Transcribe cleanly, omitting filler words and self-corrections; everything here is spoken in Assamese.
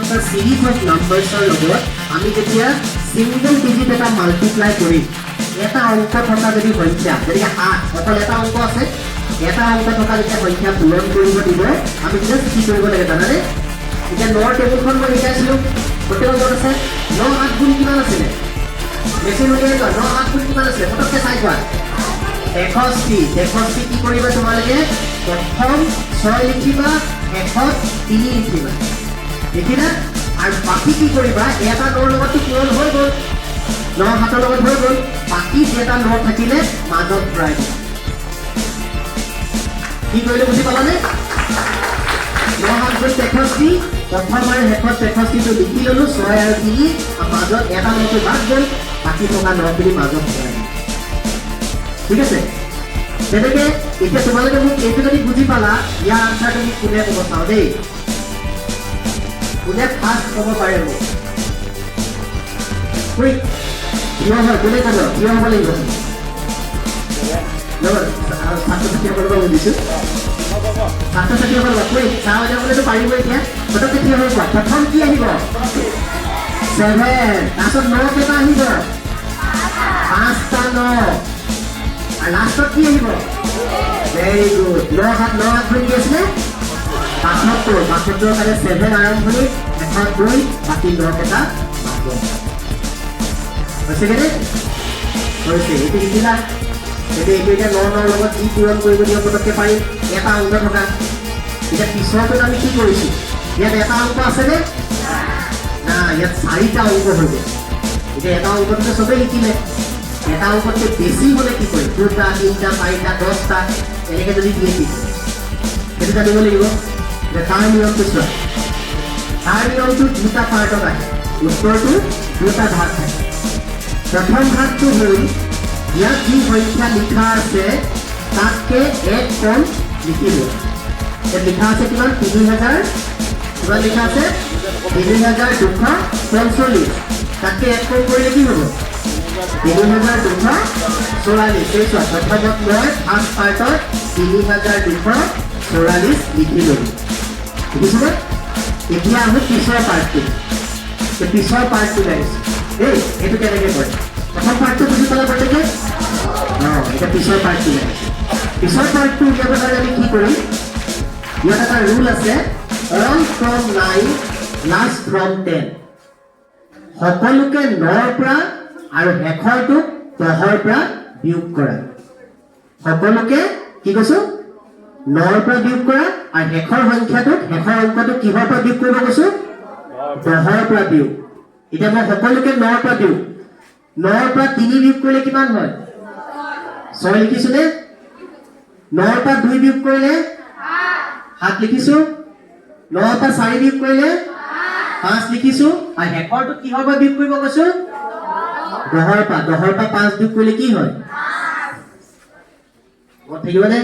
এটা সিৰিজ অফ নাম্বাৰসৰ লগত আমি যেতিয়া সিঙ্গল ডিজিট এটা মাল্টিপ্লাই কৰিম এটা অংক থকা যদি সংখ্যা যদি 8 অকল এটা অংক আছে এটা অংক থকা যেতিয়া সংখ্যা পূৰণ কৰিব দিব আমি জাস্ট কি কৰিব লাগে জানানে এতিয়া 9 টেবুলখন মই লিখাইছিলো গোটেই মনত আছে 9 8 গুণ কিমান আছিল মেচিন উলিয়াই লোৱা 9 8 গুণ কিমান আছিল পটককে চাই কোৱা 61 কি কৰিবা তোমালোকে প্ৰথম 6 লিখিবা শেষত 3 লিখিবা লিখিলা আৰু বাকি কি কৰিবা এটা 9 লগত পূৰণ হৈ গ'ল 9 7 লগত হৈ গ'ল বাকি যেটা 9 থাকিলে মাজত ভৰাই দিবা কি কৰিলে বুজি পালানে 9 7 গুণ 63 প্ৰথম আৰু শেষত 63 টো লিখি ললো 6 আৰু 3 মাজত এটা 9 বাদ গ'ল বাকি থকা 9 খিনি মাজত ভৰাই দিবা ঠিক আছে যেনেকে এতিয়া তোমালোকে মোক এইটো যদি বুজি পালা ইয়াৰ আনসাৰ তুমি কোনে ক'ব চাও দেই কোনে ফাৰ্ষ্ট ক'ব পাৰে মোক কুইক কিয় হয় কোনে ক'ব কিয় হ'ব লাগিব ছাত্ৰ-ছাত্ৰীসকলক বুজিছো ছাত্ৰ-ছাত্ৰীসকলক কুইক চাওঁ যাবলৈতো পাৰিব এতিয়া পটককে কি হ'ব প্ৰথম কি আহিব 7 তাৰপিছত 9 কেইটা আহিব 5টা 9 আৰ লাস্টত কি আহিব ভেৰি গুড 9 7 9 গুণ কি আছে 72 কাৰে 7 আৰম্ভণি এখন 2 বাকি 9 কেইটা হৈছে কেনে হৈছে এইটো কিলা এইটো এতিয়া 9 9 লগত কি পূৰণ কৰিব দিব পটককে পাৰি এটা অংক থকা এতিয়া পিছৰটো আমি কি কৰিছো ইয়াত এটা অংক আছে নে না ইয়াত 4টা অংক হৈ গ'ল এতিয়া এটা অংকটো সবে লিখিলে এটা অংকতে বেশি হলে কি কয় 2টা 3টা 5টা 10টা এনেকে যদি দিয়ে কি এটা জানিব লাগিব যে তাৰ নিয়মটো চোৱা তাৰ নিয়মটো দুটা পাৰ্টত আছে উত্তৰটো দুটা ভাগ থাকে প্ৰথম ভাগটো হ'ল ইয়াত যি সংখ্যা লিখা আছে তাতকে এক কম লিখিব ইয়াত লিখা আছে কিমান 3000 কিমান লিখা আছে 3245 তাতকে এক কম কৰিলে কি হ'ব 3244 এই চোৱা প্ৰথমত মই ফাৰ্ষ্ট পাৰ্টত 3244 লিখি ল'লো বুজিছেনে এতিয়া আমি পিছৰ পাৰ্টটো লাগিছে এইটো কেনেকৈ কৰে প্ৰথম পাৰ্টটো বুজি পালা প্ৰত্যেকে এতিয়া পিছৰ পাৰ্টটো লাগিছে পিছৰ পাৰ্টটো উলিয়াবৰ কাৰণে আমি কি কৰিম ইয়াত এটা ৰুল আছে all from 9 last from 10 সকলোকে 9ৰ পৰা আৰু শেষৰটো 10ৰ পৰা বিয়োগ কৰা সকলোকে কি কৈছো 9ৰ পৰা বিয়োগ কৰা আৰু শেষৰ সংখ্যাটো শেষৰ অংকটো কিহৰ পৰা বিয়োগ কৰিব কৈছো 10ৰ পৰা বিয়োগ এতিয়া মই সকলোকে 9ৰ পৰা বিয়োগ 9ৰ পৰা 3 বিয়োগ কৰিলে কিমান হয় 6 লিখিছো নে 9ৰ পৰা 2 বিয়োগ কৰিলে 7 লিখিছো 9ৰ পৰা 4 বিয়োগ কৰিলে 5 লিখিছো আৰু শেষৰটো কিহৰ পৰা বিয়োগ কৰিব কৈছো 10ৰ পৰা 5 বিয়োগ কৰিলে কি হয় মত থাকিবনে